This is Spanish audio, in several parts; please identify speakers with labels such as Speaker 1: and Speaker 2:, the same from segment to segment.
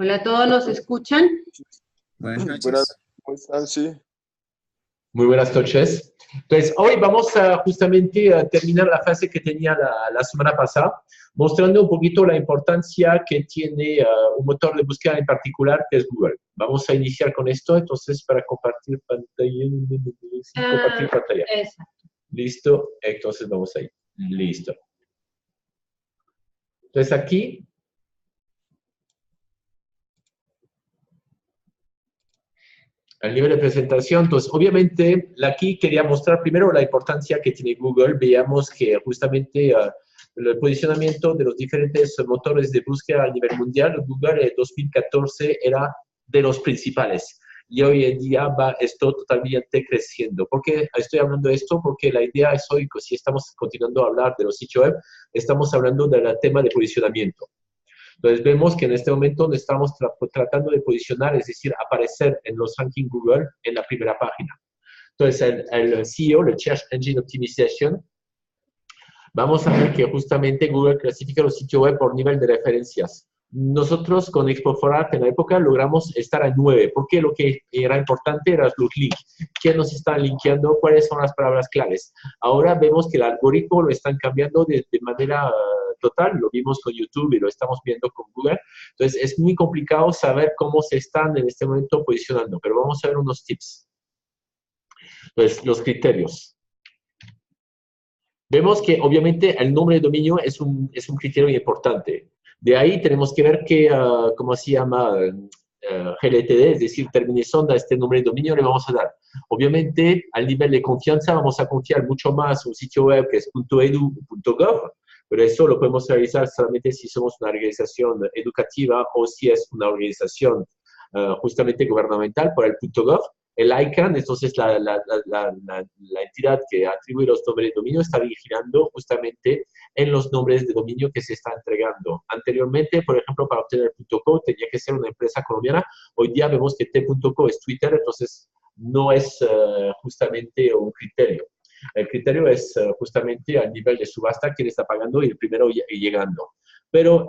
Speaker 1: Hola a todos, ¿nos escuchan?
Speaker 2: Buenas
Speaker 3: Buenas,
Speaker 2: noches.
Speaker 3: ¿cómo están? Sí.
Speaker 4: Muy buenas noches. Entonces, hoy vamos a justamente a terminar la fase que tenía la semana pasada, mostrando un poquito la importancia que tiene un motor de búsqueda en particular, que es Google. Vamos a iniciar con esto, entonces, para compartir pantalla. Sí, compartir pantalla.
Speaker 1: Exacto.
Speaker 4: Listo, entonces vamos ahí. Listo. Entonces, aquí al nivel de presentación, entonces, obviamente, aquí quería mostrar primero la importancia que tiene Google. Veamos que justamente el posicionamiento de los diferentes motores de búsqueda a nivel mundial, Google en 2014 era de los principales. Y hoy en día va esto totalmente creciendo. ¿Por qué estoy hablando de esto? Porque la idea es hoy, si estamos continuando a hablar de los sitios web, estamos hablando del tema de posicionamiento. Entonces, vemos que en este momento nos estamos tratando de posicionar, es decir, aparecer en los rankings Google en la primera página. Entonces, el SEO, el Search Engine Optimization, vamos a ver que justamente Google clasifica los sitios web por nivel de referencias. Nosotros con Expo4Art en la época logramos estar a 9, porque lo que era importante eran los links. ¿Quién nos está linkeando? ¿Cuáles son las palabras claves? Ahora vemos que el algoritmo lo están cambiando de manera total. Lo vimos con YouTube y lo estamos viendo con Google. Entonces, es muy complicado saber cómo se están en este momento posicionando, pero vamos a ver unos tips. Entonces, los criterios. Vemos que obviamente el nombre de dominio es un criterio importante. De ahí tenemos que ver que, ¿cómo se llama? GLTD, es decir, terminación de este nombre de dominio le vamos a dar. Obviamente, al nivel de confianza vamos a confiar mucho más en un sitio web que es .edu o .gov, pero eso lo podemos realizar solamente si somos una organización educativa o si es una organización justamente gubernamental por el .gov. El ICANN, entonces la entidad que atribuye los nombres de dominio, está vigilando justamente en los nombres de dominio que se están entregando. Anteriormente, por ejemplo, para obtener .co tenía que ser una empresa colombiana. Hoy día vemos que t.co es Twitter, entonces no es justamente un criterio. El criterio es justamente al nivel de subasta quién está pagando y el primero llegando. Pero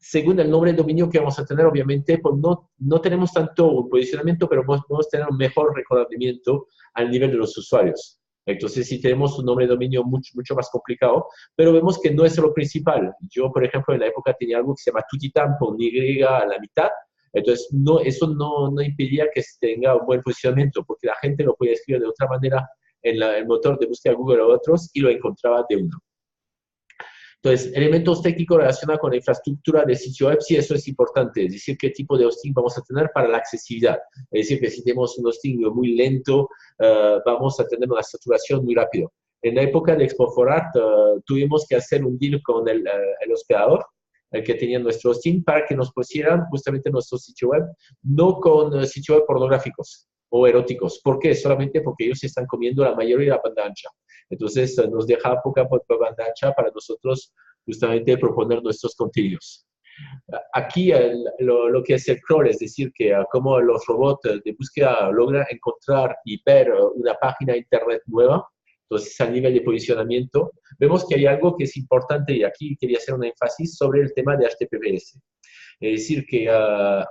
Speaker 4: según el nombre de dominio que vamos a tener, obviamente, pues no tenemos tanto un posicionamiento, pero podemos tener un mejor reconocimiento al nivel de los usuarios. Entonces, si tenemos un nombre de dominio mucho más complicado, pero vemos que no es lo principal. Yo, por ejemplo, en la época tenía algo que se llama Tutitam con Y a la mitad. Entonces, eso no impedía que tenga un buen posicionamiento, porque la gente lo podía escribir de otra manera en el motor de búsqueda Google o otros y lo encontraba de uno. Entonces, elementos técnicos relacionados con la infraestructura del sitio web, sí, eso es importante, es decir, qué tipo de hosting vamos a tener para la accesibilidad. Es decir, que si tenemos un hosting muy lento, vamos a tener una saturación muy rápido. En la época de Expo4Art, tuvimos que hacer un deal con el hospedador, el que tenía nuestro hosting, para que nos pusieran justamente nuestro sitio web, no con sitios web pornográficos o eróticos. ¿Por qué? Solamente porque ellos están comiendo la mayoría de la banda ancha. Entonces, nos deja poca banda ancha para nosotros justamente proponer nuestros contenidos. Aquí lo que es el crawl, es decir, que como los robots de búsqueda logran encontrar y ver una página de internet nueva, entonces a nivel de posicionamiento, vemos que hay algo que es importante y aquí quería hacer un énfasis sobre el tema de HTTPS. Es decir, que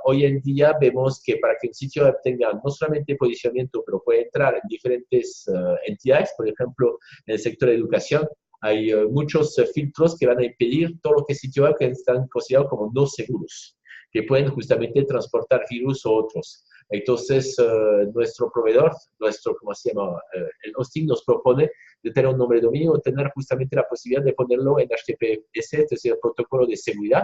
Speaker 4: hoy en día vemos que para que un sitio web tenga no solamente posicionamiento, pero puede entrar en diferentes entidades, por ejemplo, en el sector de educación, hay muchos filtros que van a impedir todo lo que es sitio web que están considerados como no seguros, que pueden justamente transportar virus o otros. Entonces, nuestro proveedor, ¿cómo se llama? El hosting nos propone de tener un nombre de dominio, tener justamente la posibilidad de ponerlo en HTTPS, es decir, el protocolo de seguridad,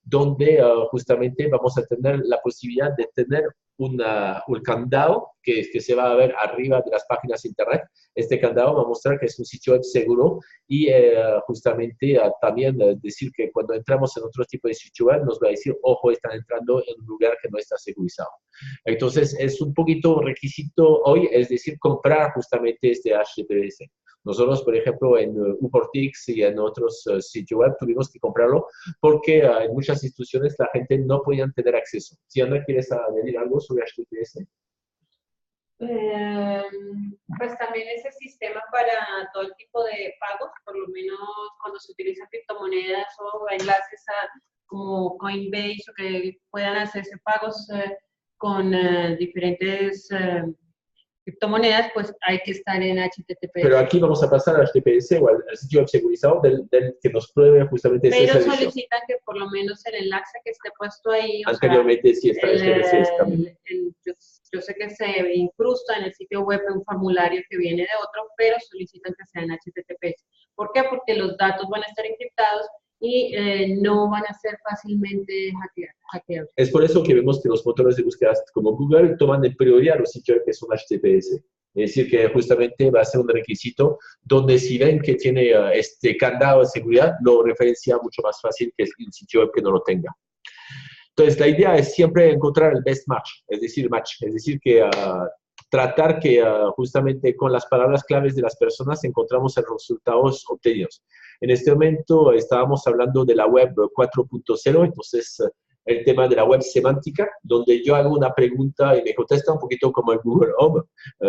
Speaker 4: donde justamente vamos a tener la posibilidad de tener un candado que se va a ver arriba de las páginas de internet. Este candado va a mostrar que es un sitio web seguro y justamente también decir que cuando entramos en otro tipo de sitio web nos va a decir, ojo, están entrando en un lugar que no está segurizado. Entonces, es un poquito requisito hoy, es decir, comprar justamente este HTTPS. Nosotros, por ejemplo, en Uportix y en otros sitios web tuvimos que comprarlo porque en muchas instituciones la gente no podía tener acceso. Si Ana, ¿quieres añadir algo sobre HTTPS?
Speaker 1: Pues también ese sistema para todo el tipo de pagos, por lo menos cuando se utilizan criptomonedas o enlaces como Coinbase o que puedan hacerse pagos con diferentes criptomonedas, pues hay que estar en HTTPS.
Speaker 4: Pero aquí vamos a pasar al HTTPS o al sitio web segurizado del que nos pruebe justamente ese
Speaker 1: Pero
Speaker 4: servicio.
Speaker 1: solicitan que por lo menos el enlace que esté puesto ahí,
Speaker 4: Anteriormente sí está HTTPS también.
Speaker 1: Yo sé que se incrusta en el sitio web un formulario que viene de otro, pero solicitan que sea en HTTPS. ¿Por qué? Porque los datos van a estar encriptados y no van a ser fácilmente hackeables.
Speaker 4: Es por eso que vemos que los motores de búsqueda como Google toman en prioridad los sitios que son HTTPS. Es decir, que justamente va a ser un requisito donde si ven que tiene este candado de seguridad, lo referencia mucho más fácil que el sitio web que no lo tenga. Entonces, la idea es siempre encontrar el best match, es decir, que tratar que justamente con las palabras claves de las personas encontramos los resultados obtenidos. En este momento estábamos hablando de la web 4.0, entonces el tema de la web semántica, donde yo hago una pregunta y me contesta un poquito como el Google Home,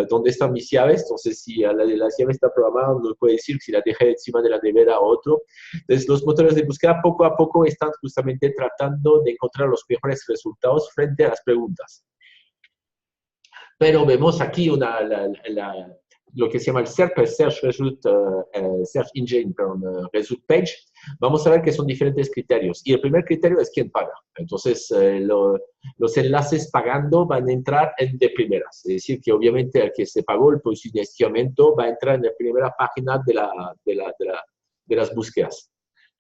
Speaker 4: ¿dónde están mis llaves? Entonces, si la llave está programada, uno puede decir si la dejé encima de la nevera o otro. Entonces, los motores de búsqueda poco a poco están justamente tratando de encontrar los mejores resultados frente a las preguntas. Pero vemos aquí lo que se llama el SERP, Search Engine Result Page. Vamos a ver que son diferentes criterios. Y el primer criterio es quién paga. Entonces, los enlaces pagando van a entrar de primeras. Es decir, que obviamente el que se pagó el posicionamiento va a entrar en la primera página de las búsquedas.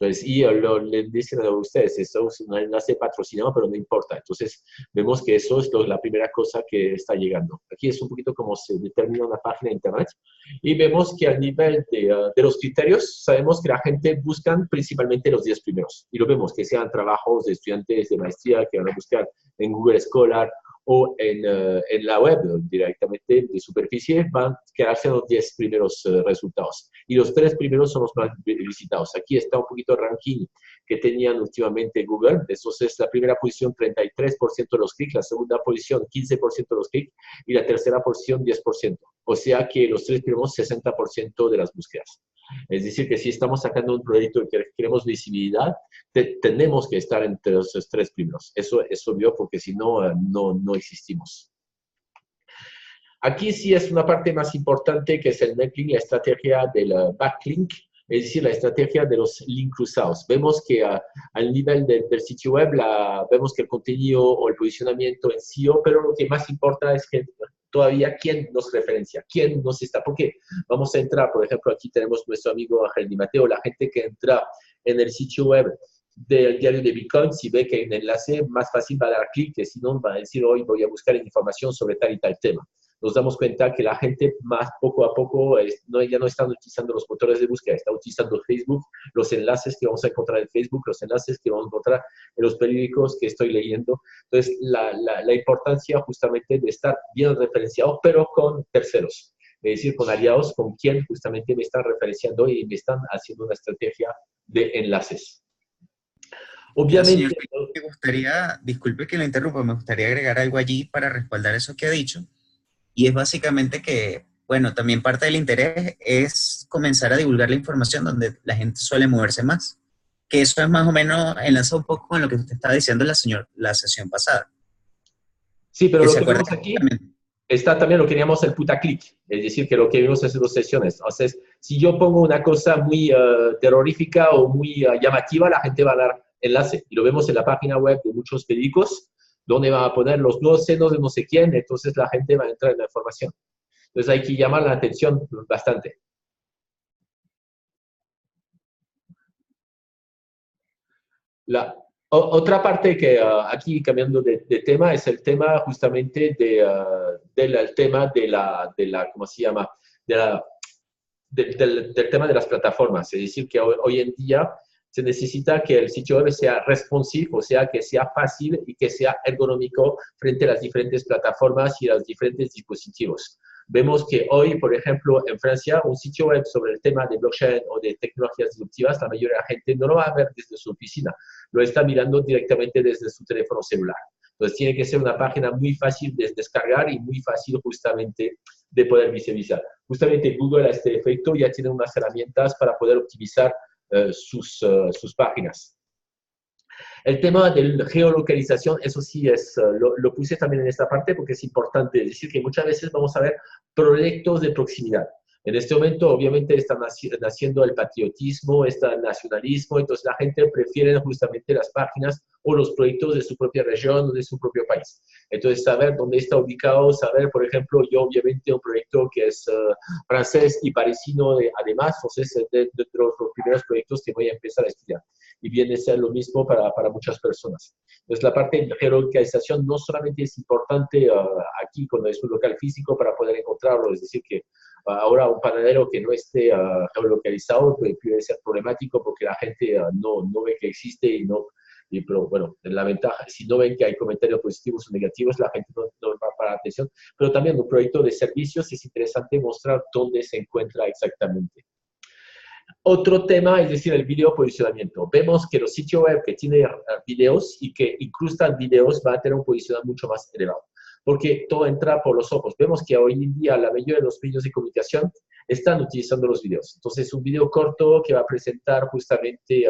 Speaker 4: Entonces, y le dicen a ustedes, esto es un enlace patrocinado, pero no importa. Entonces, vemos que eso es la primera cosa que está llegando. Aquí es un poquito como se determina una página de Internet. Y vemos que a nivel de los criterios, sabemos que la gente busca principalmente los 10 primeros. Y lo vemos, que sean trabajos de estudiantes de maestría que van a buscar en Google Scholar o en la web directamente de superficie, van a quedarse en los 10 primeros resultados. Y los 3 primeros son los más visitados. Aquí está un poquito el ranking que tenían últimamente Google. Entonces, la primera posición, 33% de los clics, la segunda posición, 15% de los clics, y la tercera posición, 10%. O sea que los 3 primeros, 60% de las búsquedas. Es decir, que si estamos sacando un proyecto que queremos visibilidad, tenemos que estar entre los 3 primeros. Eso es obvio porque si no, no existimos. Aquí sí es una parte más importante que es el necklink, la estrategia del backlink, es decir, la estrategia de los links cruzados. Vemos que al nivel del sitio web, vemos que el contenido o el posicionamiento en SEO, pero lo que más importa es que todavía quién nos referencia, quién nos está, porque vamos a entrar, por ejemplo, aquí tenemos nuestro amigo Ángel Di Mateo, la gente que entra en el sitio web del diario de Bitcoin, si ve que hay un enlace, más fácil va a dar clic, que si no va a decir, hoy voy a buscar información sobre tal y tal tema. Nos damos cuenta que la gente más poco a poco ya no está utilizando los motores de búsqueda, está utilizando Facebook, los enlaces que vamos a encontrar en Facebook, los enlaces que vamos a encontrar en los periódicos que estoy leyendo. Entonces, la importancia justamente de estar bien referenciado, pero con terceros. Es decir, con aliados, con quien justamente me están referenciando y me están haciendo una estrategia de enlaces. Obviamente,
Speaker 2: señor, me gustaría, disculpe que lo interrumpa, me gustaría agregar algo allí para respaldar eso que ha dicho. Y es básicamente que, bueno, también parte del interés es comenzar a divulgar la información donde la gente suele moverse más. Que eso es más o menos, enlaza un poco con lo que usted estaba diciendo la sesión pasada.
Speaker 4: Sí, pero lo que vemos aquí está también lo que llamamos el putaclic, es decir, que lo que vimos hace 2 sesiones. Entonces, si yo pongo una cosa muy terrorífica o muy llamativa, la gente va a dar enlace. Y lo vemos en la página web de muchos periódicos, donde van a poner los nuevos senos de no sé quién, entonces la gente va a entrar en la información. Entonces hay que llamar la atención bastante. Otra parte que aquí cambiando de tema es el tema justamente del tema de la ¿cómo se llama? Del tema de las plataformas. Es decir, que hoy en día se necesita que el sitio web sea responsive, o sea, que sea fácil y que sea ergonómico frente a las diferentes plataformas y a los diferentes dispositivos. Vemos que hoy, por ejemplo, en Francia, un sitio web sobre el tema de blockchain o de tecnologías disruptivas, la mayoría de la gente no lo va a ver desde su oficina, lo está mirando directamente desde su teléfono celular. Entonces, tiene que ser una página muy fácil de descargar y muy fácil justamente de poder visualizar. Justamente Google a este efecto ya tiene unas herramientas para poder optimizar sus páginas. El tema de la geolocalización, eso sí lo puse también en esta parte porque es importante. Es decir, que muchas veces vamos a ver proyectos de proximidad. En este momento, obviamente, está naciendo el patriotismo, está el nacionalismo, entonces la gente prefiere justamente las páginas o los proyectos de su propia región o de su propio país. Entonces, saber dónde está ubicado, saber, por ejemplo, yo obviamente un proyecto que es francés y parisino además, entonces es de los primeros proyectos que voy a empezar a estudiar. Y viene a ser lo mismo para muchas personas. Entonces, la parte de geolocalización no solamente es importante aquí cuando es un local físico para poder encontrarlo, es decir, que ahora un panadero que no esté geolocalizado puede ser problemático porque la gente no ve que existe y no. Pero bueno, la ventaja, si no ven que hay comentarios positivos o negativos, la gente no va a parar atención. Pero también un proyecto de servicios es interesante mostrar dónde se encuentra exactamente. Otro tema, es decir, el video posicionamiento. Vemos que los sitios web que tienen videos y que incrustan videos van a tener un posicionamiento mucho más elevado, porque todo entra por los ojos. Vemos que hoy en día la mayoría de los medios de comunicación están utilizando los videos. Entonces, un video corto que va a presentar justamente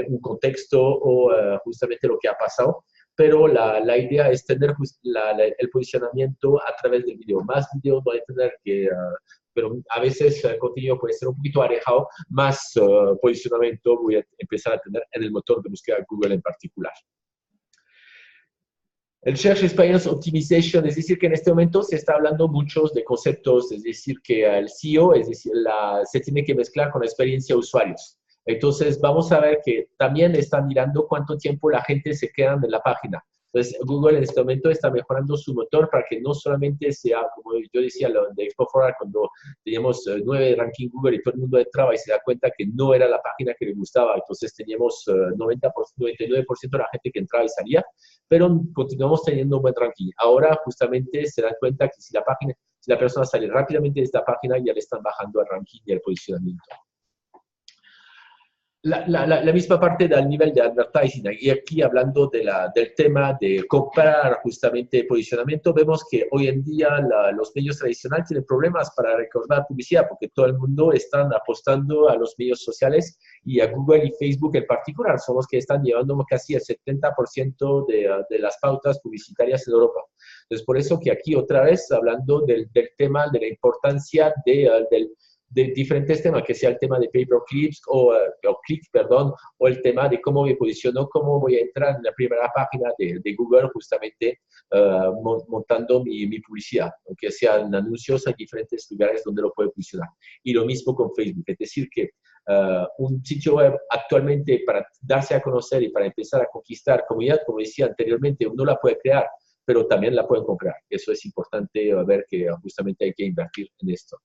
Speaker 4: un contexto o justamente lo que ha pasado, pero la idea es tener el posicionamiento a través del video. Más videos van a tener que... pero a veces el contenido puede ser un poquito alejado, más posicionamiento voy a empezar a tener en el motor de búsqueda Google en particular. El Search Experience Optimization, es decir, que en este momento se está hablando mucho de conceptos, es decir, que el SEO, es decir, se tiene que mezclar con la experiencia de usuarios. Entonces, vamos a ver que también están mirando cuánto tiempo la gente se queda en la página. Entonces, Google en este momento está mejorando su motor para que no solamente sea, como yo decía, lo de Expo Forward, cuando teníamos 9 ranking Google y todo el mundo entraba y se da cuenta que no era la página que le gustaba. Entonces, teníamos 99% de la gente que entraba y salía, pero continuamos teniendo un buen ranking. Ahora, justamente, se dan cuenta que si la persona sale rápidamente de esta página, ya le están bajando el ranking y el posicionamiento. La misma parte del nivel de advertising, y aquí hablando del tema de comprar justamente posicionamiento, vemos que hoy en día los medios tradicionales tienen problemas para recordar publicidad, porque todo el mundo está apostando a los medios sociales y a Google y Facebook en particular, son los que están llevando casi el 70% de las pautas publicitarias en Europa. Entonces, por eso que aquí otra vez, hablando del tema de la importancia de diferentes temas, que sea el tema de pay-per-click o el tema de cómo me posiciono, cómo voy a entrar en la primera página de Google justamente montando mi publicidad, aunque sean anuncios, hay diferentes lugares donde lo puedo posicionar. Y lo mismo con Facebook, es decir que un sitio web actualmente para darse a conocer y para empezar a conquistar comunidad, como decía anteriormente, uno la puede crear, pero también la pueden comprar. Eso es importante ver que justamente hay que invertir en esto.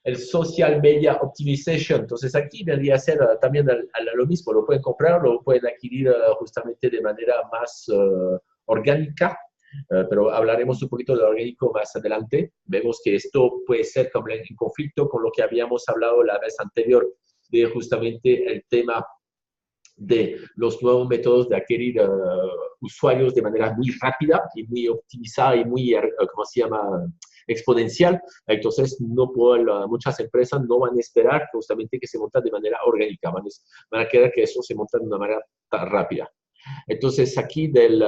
Speaker 4: El Social Media Optimization. Entonces, aquí vendría a ser también lo mismo. Lo pueden comprar, lo pueden adquirir justamente de manera más orgánica, pero hablaremos un poquito de lo orgánico más adelante. Vemos que esto puede ser como en conflicto con lo que habíamos hablado la vez anterior de justamente el tema de los nuevos métodos de adquirir usuarios de manera muy rápida y muy optimizada y muy, ¿cómo se llama?, exponencial. Entonces, muchas empresas no van a esperar justamente que se monte de manera orgánica, van a querer que eso se monte de una manera tan rápida. Entonces, aquí del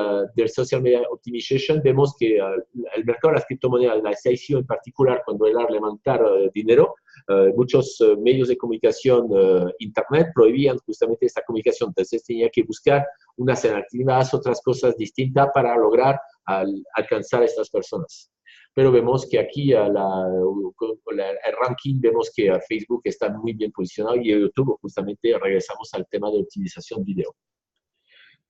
Speaker 4: Social Media Optimization vemos que el mercado de las criptomonedas, la SEO en particular, cuando era levantar dinero, muchos medios de comunicación, Internet, prohibían justamente esta comunicación. Entonces, tenía que buscar unas alternativas, otras cosas distintas para lograr alcanzar a estas personas. Pero vemos que aquí el ranking, vemos que Facebook está muy bien posicionado y YouTube, justamente regresamos al tema de optimización video.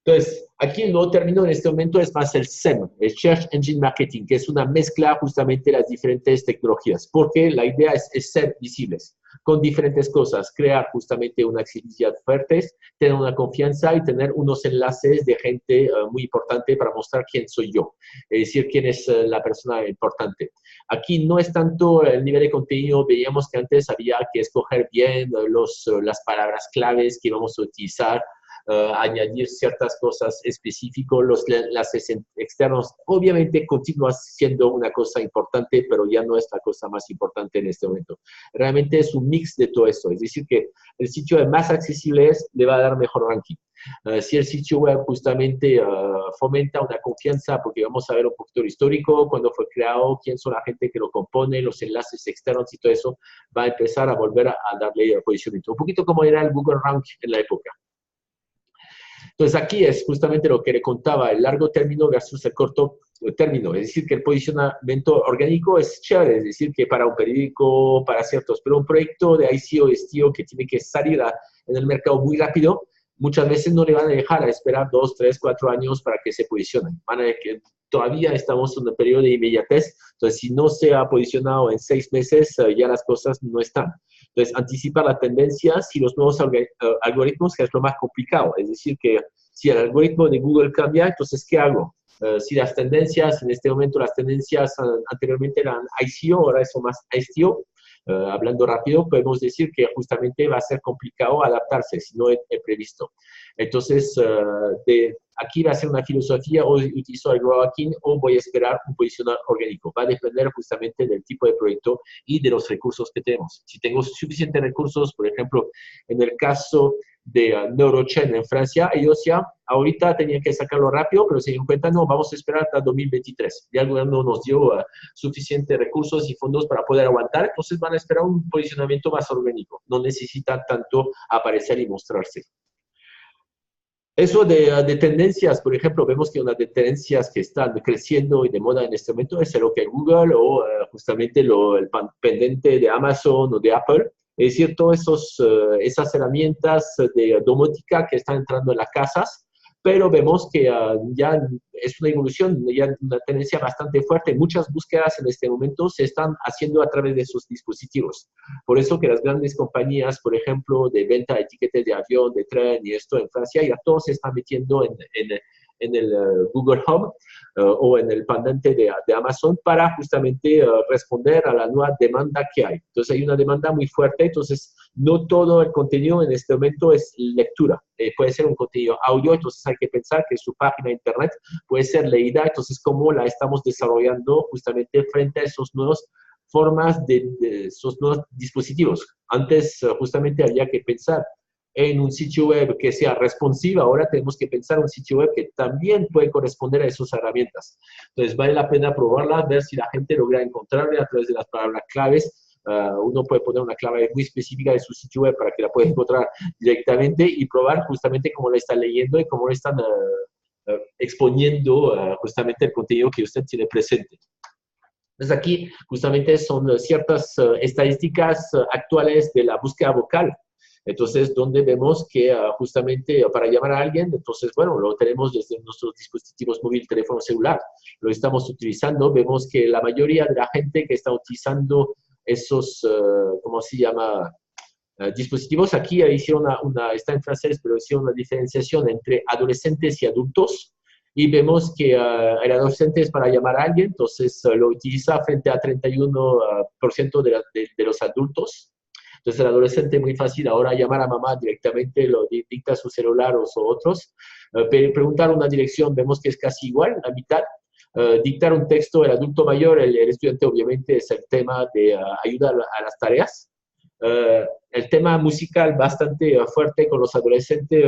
Speaker 4: Entonces, aquí el nuevo término en este momento es más el SEM, el Search Engine Marketing, que es una mezcla justamente de las diferentes tecnologías, porque la idea es ser visibles con diferentes cosas, crear justamente una accesibilidad fuerte, tener una confianza y tener unos enlaces de gente muy importante para mostrar quién soy yo, es decir, quién es la persona importante. Aquí no es tanto el nivel de contenido, veíamos que antes había que escoger bien las palabras claves que vamos a utilizar, añadir ciertas cosas específicas, los enlaces externos, obviamente continúa siendo una cosa importante, pero ya no es la cosa más importante en este momento. Realmente es un mix de todo esto, es decir que el sitio más accesible le va a dar mejor ranking. Si el sitio web justamente fomenta una confianza, porque vamos a ver un poquito el histórico, cuándo fue creado, quién son la gente que lo compone, los enlaces externos y todo eso, va a empezar a volver a darle posicionamiento. Un poquito como era el Google Rank en la época. Entonces aquí es justamente lo que le contaba, el largo término versus el corto término. Es decir, que el posicionamiento orgánico es chévere, es decir, que para un periódico, para ciertos, pero un proyecto de ICO, STO que tiene que salir en el mercado muy rápido, muchas veces no le van a dejar a esperar 2, 3, 4 años para que se posicionen. Van a ver que todavía estamos en un periodo de inmediatez, entonces si no se ha posicionado en 6 meses, ya las cosas no están. Entonces, anticipar las tendencias y los nuevos algoritmos, que es lo más complicado. Es decir, que si el algoritmo de Google cambia, entonces, ¿qué hago? Si las tendencias, en este momento las tendencias anteriormente eran ICO, ahora son más STO, hablando rápido, podemos decir que justamente va a ser complicado adaptarse si no es previsto. Entonces, aquí va a ser una filosofía, o utilizo el growth hacking o voy a esperar un posicionamiento orgánico. Va a depender justamente del tipo de proyecto y de los recursos que tenemos. Si tengo suficientes recursos, por ejemplo, en el caso de Neurochain en Francia, ellos ya ahorita tenían que sacarlo rápido, pero se dieron cuenta, no, vamos a esperar hasta 2023. Ya el gobierno nos dio suficientes recursos y fondos para poder aguantar, entonces van a esperar un posicionamiento más orgánico. No necesitan tanto aparecer y mostrarse. Eso de tendencias, por ejemplo, vemos que una de tendencias que están creciendo y de moda en este momento es lo que Google o justamente el pendiente de Amazon o de Apple. Es decir, todas esas herramientas de domótica que están entrando en las casas, pero vemos que ya es una evolución, ya una tendencia bastante fuerte. Muchas búsquedas en este momento se están haciendo a través de esos dispositivos. Por eso que las grandes compañías, por ejemplo, de venta de etiquetes de avión, de tren y esto en Francia, ya todos se están metiendo en el Google Home o en el pendiente de Amazon para justamente responder a la nueva demanda que hay. Entonces hay una demanda muy fuerte, entonces no todo el contenido en este momento es lectura. Puede ser un contenido audio, entonces hay que pensar que su página de internet puede ser leída, entonces cómo la estamos desarrollando justamente frente a esos nuevos formas de esos nuevos dispositivos. Antes justamente había que pensar en un sitio web que sea responsivo, ahora tenemos que pensar en un sitio web que también puede corresponder a esas herramientas. Entonces vale la pena probarla, ver si la gente logra encontrarla a través de las palabras claves. Uno puede poner una clave muy específica de su sitio web para que la pueda encontrar directamente y probar justamente cómo la está leyendo y cómo le están exponiendo justamente el contenido que usted tiene presente. Entonces aquí justamente son ciertas estadísticas actuales de la búsqueda vocal. Entonces, donde vemos que justamente para llamar a alguien, entonces, bueno, lo tenemos desde nuestros dispositivos móviles, teléfono celular, lo estamos utilizando, vemos que la mayoría de la gente que está utilizando esos, ¿cómo se llama?, dispositivos, aquí hicieron está en francés, pero hicieron una diferenciación entre adolescentes y adultos, y vemos que el adolescente es para llamar a alguien, entonces lo utiliza frente a 31% de los adultos. Entonces, el adolescente es muy fácil ahora llamar a mamá directamente, lo dicta su celular o otros. Preguntar una dirección, vemos que es casi igual, la mitad. Dictar un texto, el adulto mayor, el estudiante obviamente es el tema de ayuda a las tareas. El tema musical bastante fuerte con los adolescentes,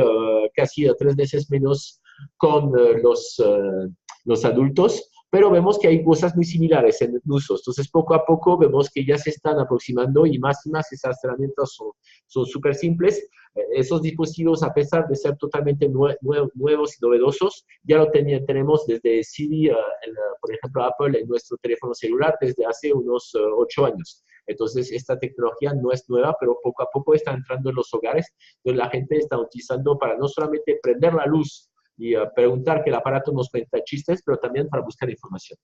Speaker 4: casi 3 veces menos con los adultos. Pero vemos que hay cosas muy similares en usos. Entonces, poco a poco vemos que ya se están aproximando y más esas herramientas son súper simples. Esos dispositivos, a pesar de ser totalmente nuevos y novedosos, ya lo tenemos desde Siri, por ejemplo, Apple, en nuestro teléfono celular desde hace unos 8 años. Entonces, esta tecnología no es nueva, pero poco a poco está entrando en los hogares. Entonces, la gente está utilizando para no solamente prender la luz y preguntar que el aparato nos cuenta chistes, pero también para buscar información.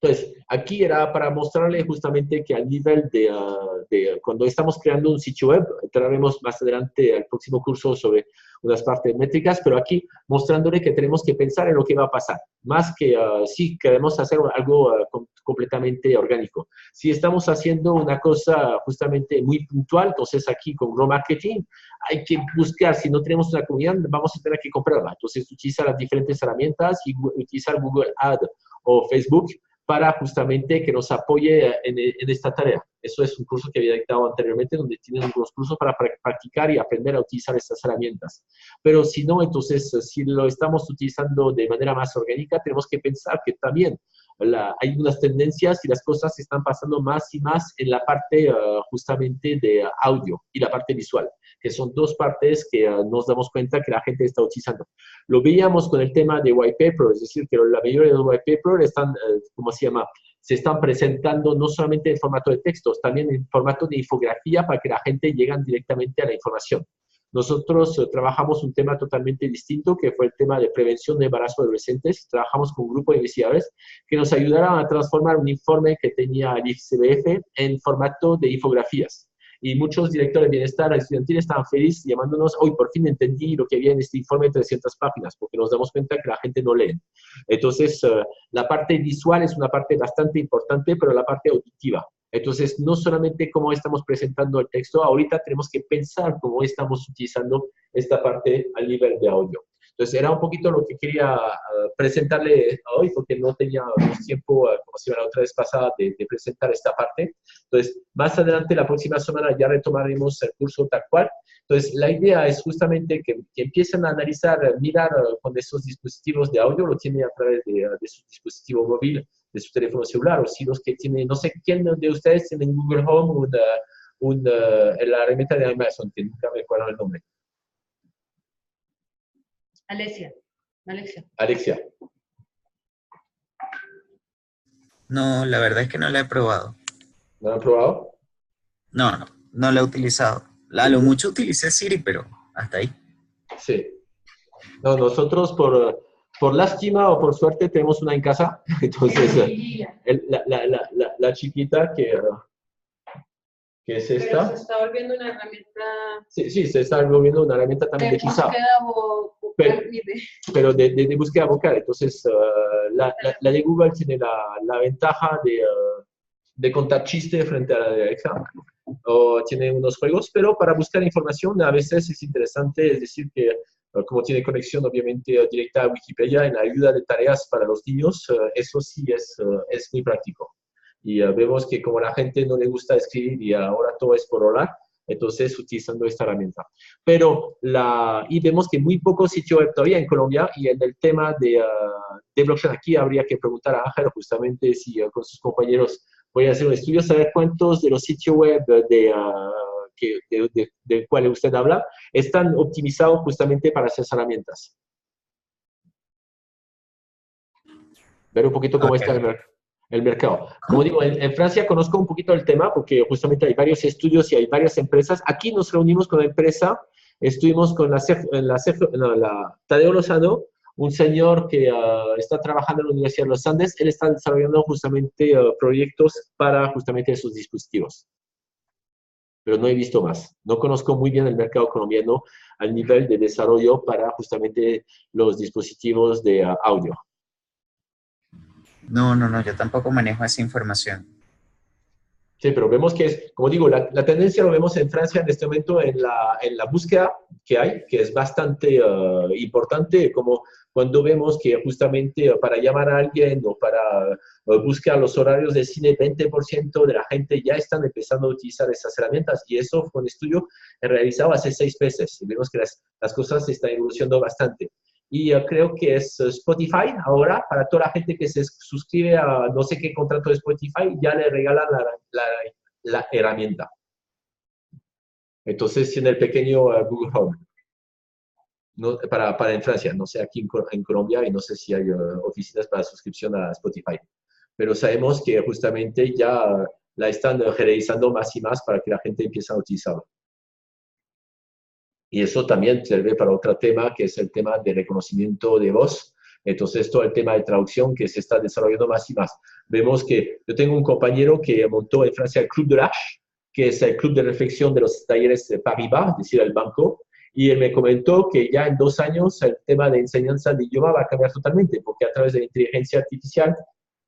Speaker 4: Entonces, aquí era para mostrarle justamente que al nivel de cuando estamos creando un sitio web, entraremos más adelante al próximo curso sobre unas partes métricas, pero aquí mostrándole que tenemos que pensar en lo que va a pasar, más que si queremos hacer algo completamente orgánico. Si estamos haciendo una cosa justamente muy puntual, entonces aquí con Grow Marketing hay que buscar, si no tenemos una comunidad, vamos a tener que comprarla. Entonces, utilizar las diferentes herramientas y utilizar Google Ads o Facebook para justamente que nos apoye en esta tarea. Eso es un curso que había dictado anteriormente, donde tienen algunos cursos para practicar y aprender a utilizar estas herramientas. Pero si no, entonces, si lo estamos utilizando de manera más orgánica, tenemos que pensar que también hay unas tendencias y las cosas se están pasando más y más en la parte justamente de audio y la parte visual, que son dos partes que nos damos cuenta que la gente está utilizando. Lo veíamos con el tema de white paper, es decir, que la mayoría de los white paper están, ¿cómo se llama? Se están presentando no solamente en formato de textos, también en formato de infografía para que la gente llegue directamente a la información. Nosotros trabajamos un tema totalmente distinto, que fue el tema de prevención de embarazo de adolescentes. Trabajamos con un grupo de investigadores que nos ayudaron a transformar un informe que tenía el ICBF en formato de infografías. Y muchos directores de bienestar estudiantil estaban felices llamándonos, hoy por fin entendí lo que había en este informe de 300 páginas, porque nos damos cuenta que la gente no lee. Entonces, la parte visual es una parte bastante importante, pero la parte auditiva. Entonces, no solamente cómo estamos presentando el texto, ahorita tenemos que pensar cómo estamos utilizando esta parte al nivel de audio. Entonces, era un poquito lo que quería presentarle hoy, porque no teníamos tiempo, como se iba la otra vez pasada, de presentar esta parte. Entonces, más adelante, la próxima semana, ya retomaremos el curso tal cual. Entonces, la idea es justamente que empiecen a analizar, mirar con esos dispositivos de audio, lo tienen a través de su dispositivo móvil, de su teléfono celular, o si los que tienen, no sé quién de ustedes tienen Google Home, la herramienta de Amazon, que nunca me acuerdo el nombre.
Speaker 1: Alexia.
Speaker 4: Alexia.
Speaker 2: No, la verdad es que no la he probado.
Speaker 4: ¿No lo han probado?
Speaker 2: No la he utilizado. A lo mucho utilicé Siri, pero hasta ahí.
Speaker 4: Sí. No, nosotros por lástima o por suerte tenemos una en casa. Entonces, la chiquita que es esta.
Speaker 1: Pero se está volviendo una herramienta.
Speaker 4: Sí, se está volviendo una herramienta también de quizá. Pero de búsqueda vocal. Entonces, la de Google tiene la ventaja de contar chiste frente a la de Alexa. O tiene unos juegos, pero para buscar información a veces es interesante, es decir, que como tiene conexión obviamente directa a Wikipedia en la ayuda de tareas para los niños, eso sí es muy práctico. Y vemos que como a la gente no le gusta escribir y ahora todo es por orar, entonces utilizando esta herramienta. Pero y vemos que muy pocos sitios web todavía en Colombia, y en el tema de blockchain aquí habría que preguntar a Ángel justamente si con sus compañeros voy a hacer un estudio, saber cuántos de los sitios web del cual usted habla están optimizados justamente para esas herramientas. Ver un poquito cómo está el mercado. Como digo, en Francia conozco un poquito el tema porque justamente hay varios estudios y hay varias empresas. Aquí nos reunimos con la empresa, estuvimos con la Tadeo Lozano, un señor que está trabajando en la Universidad de los Andes. Él está desarrollando justamente proyectos para justamente esos dispositivos. Pero no he visto más. No conozco muy bien el mercado colombiano al nivel de desarrollo para justamente los dispositivos de audio.
Speaker 2: No, yo tampoco manejo esa información.
Speaker 4: Sí, pero vemos que es, como digo, la tendencia lo vemos en Francia en este momento en la búsqueda que hay, que es bastante importante, como cuando vemos que justamente para llamar a alguien o para buscar los horarios de cine, 20% de la gente ya están empezando a utilizar esas herramientas, y eso fue un estudio realizado hace 6 meses, y vemos que las cosas se están evolucionando bastante. Y creo que es Spotify ahora, para toda la gente que se suscribe a no sé qué contrato de Spotify, ya le regalan la herramienta. Entonces tiene el pequeño Google Home. No, para en Francia, no sé aquí en Colombia, y no sé si hay oficinas para suscripción a Spotify. Pero sabemos que justamente ya la están realizando más y más para que la gente empiece a utilizarlo. Y eso también sirve para otro tema, que es el tema de reconocimiento de voz. Entonces, todo el tema de traducción que se está desarrollando más y más. Vemos que yo tengo un compañero que montó en Francia el Club de l'Arche, que es el club de reflexión de los talleres de Paribas, es decir, el banco. Y él me comentó que ya en 2 años el tema de enseñanza de idioma va a cambiar totalmente, porque a través de la inteligencia artificial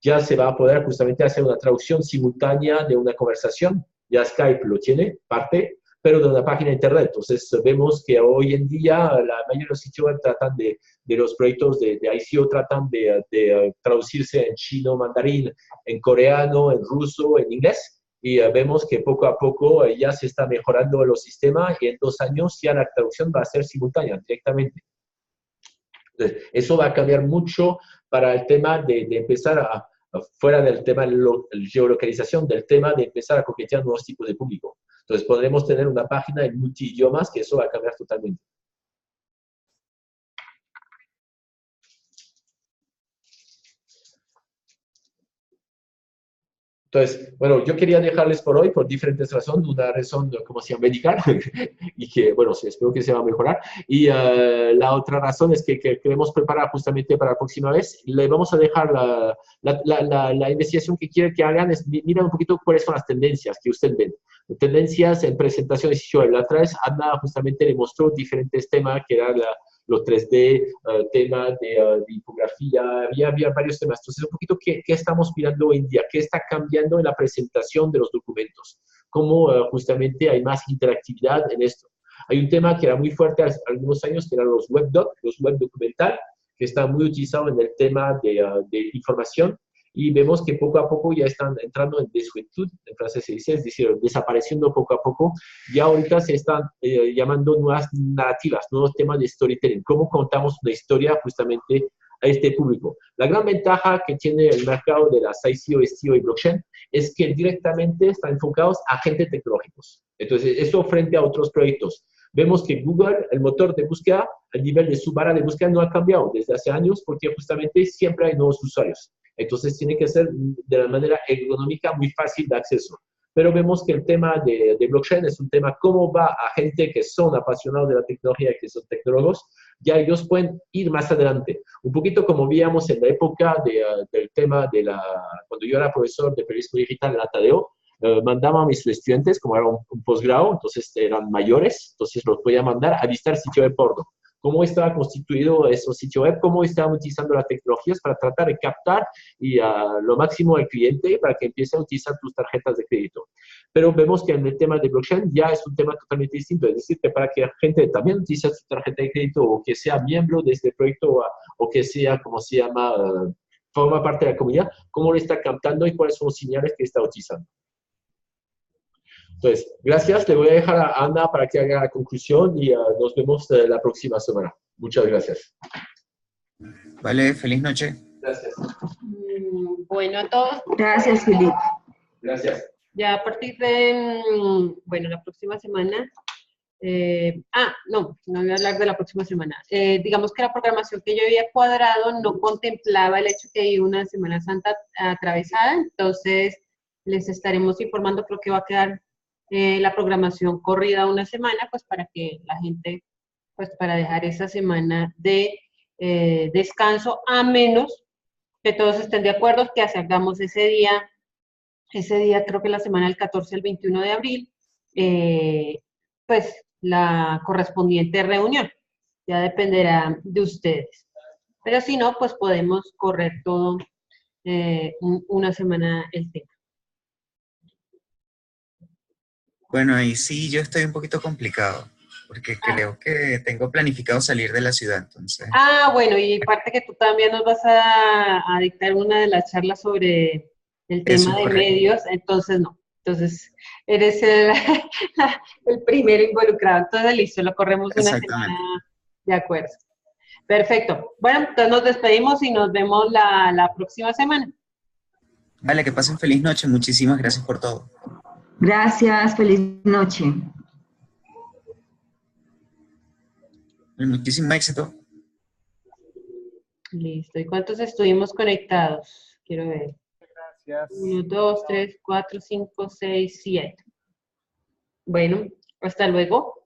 Speaker 4: ya se va a poder justamente hacer una traducción simultánea de una conversación. Ya Skype lo tiene, parte, pero de una página de internet. Entonces, vemos que hoy en día la mayoría de los sitios web tratan de los proyectos de ICO, tratan de traducirse en chino, mandarín, en coreano, en ruso, en inglés. Y vemos que poco a poco ya se está mejorando los sistemas y en 2 años ya la traducción va a ser simultánea directamente. Entonces, eso va a cambiar mucho para el tema de empezar fuera del tema de geolocalización, del tema de empezar a coquetear nuevos tipos de público. Entonces, podremos tener una página en multi-idiomas, que eso va a cambiar totalmente. Entonces, bueno, yo quería dejarles por hoy por diferentes razones, una razón, como se llama, medical, y que, bueno, espero que se va a mejorar. Y la otra razón es que queremos preparar justamente para la próxima vez. Le vamos a dejar la investigación que quieren que hagan, es mirar un poquito cuáles son las tendencias que ustedes ven. Tendencias en presentación de sitio web. La otra vez Ana justamente le mostró diferentes temas, que eran los 3D, temas de infografía, había varios temas. Entonces, un poquito qué estamos mirando hoy en día, qué está cambiando en la presentación de los documentos, cómo justamente hay más interactividad en esto. Hay un tema que era muy fuerte hace algunos años, que eran los webdoc, los web documental, que están muy utilizados en el tema de información, y vemos que poco a poco ya están entrando en desuetud, en francés se dice, es decir, desapareciendo poco a poco. Ya ahorita se están llamando nuevas narrativas, nuevos temas de storytelling, cómo contamos una historia justamente a este público. La gran ventaja que tiene el mercado de las ICO, STO y blockchain es que directamente están enfocados a agentes tecnológicos. Entonces, eso frente a otros proyectos. Vemos que Google, el motor de búsqueda, el nivel de su barra de búsqueda no ha cambiado desde hace años porque justamente siempre hay nuevos usuarios. Entonces, tiene que ser de la manera ergonómica muy fácil de acceso. Pero vemos que el tema de blockchain es un tema cómo va a gente que son apasionados de la tecnología, que son tecnólogos, ya ellos pueden ir más adelante. Un poquito como veíamos en la época del tema cuando yo era profesor de periodismo digital en la Tadeo, mandaba a mis estudiantes, como era un posgrado, entonces eran mayores, entonces los podía mandar a visitar sitio de porno. Cómo estaba constituido esos sitios web, cómo estaban utilizando las tecnologías para tratar de captar lo máximo al cliente para que empiece a utilizar tus tarjetas de crédito. Pero vemos que en el tema de blockchain ya es un tema totalmente distinto, es decir, que para que la gente también utilice su tarjeta de crédito o que sea miembro de este proyecto o que sea, como se llama, forma parte de la comunidad, cómo lo está captando y cuáles son los señales que está utilizando. Entonces, gracias. Le voy a dejar a Ana para que haga la conclusión y nos vemos la próxima semana. Muchas gracias.
Speaker 2: Vale, feliz noche.
Speaker 4: Gracias.
Speaker 1: Bueno, a todos.
Speaker 3: Gracias, Felipe.
Speaker 4: Gracias.
Speaker 1: Ya a partir de, bueno, la próxima semana, no voy a hablar de la próxima semana. Digamos que la programación que yo había cuadrado no contemplaba el hecho que hay una Semana Santa atravesada, entonces les estaremos informando, creo que va a quedar la programación corrida una semana, pues para que la gente, pues para dejar esa semana de descanso, a menos que todos estén de acuerdo que hagamos ese día creo que la semana del 14 al 21 de abril, pues la correspondiente reunión. Ya dependerá de ustedes. Pero si no, pues podemos correr todo una semana el tema.
Speaker 2: Bueno, ahí sí yo estoy un poquito complicado, porque creo que tengo planificado salir de la ciudad, entonces.
Speaker 1: Bueno, y parte que tú también nos vas a dictar una de las charlas sobre el tema de medios, entonces no. Entonces, eres el primero involucrado. Entonces, listo, lo corremos una semana. De acuerdo. Perfecto. Bueno, entonces nos despedimos y nos vemos la próxima semana.
Speaker 2: Vale, que pasen feliz noche. Muchísimas gracias por todo.
Speaker 3: Gracias, feliz noche.
Speaker 2: Muchísimo éxito.
Speaker 1: Listo. ¿Y cuántos estuvimos conectados? Quiero ver.
Speaker 5: Gracias.
Speaker 1: 1, 2, 3, 4, 5, 6, 7. Bueno, hasta luego.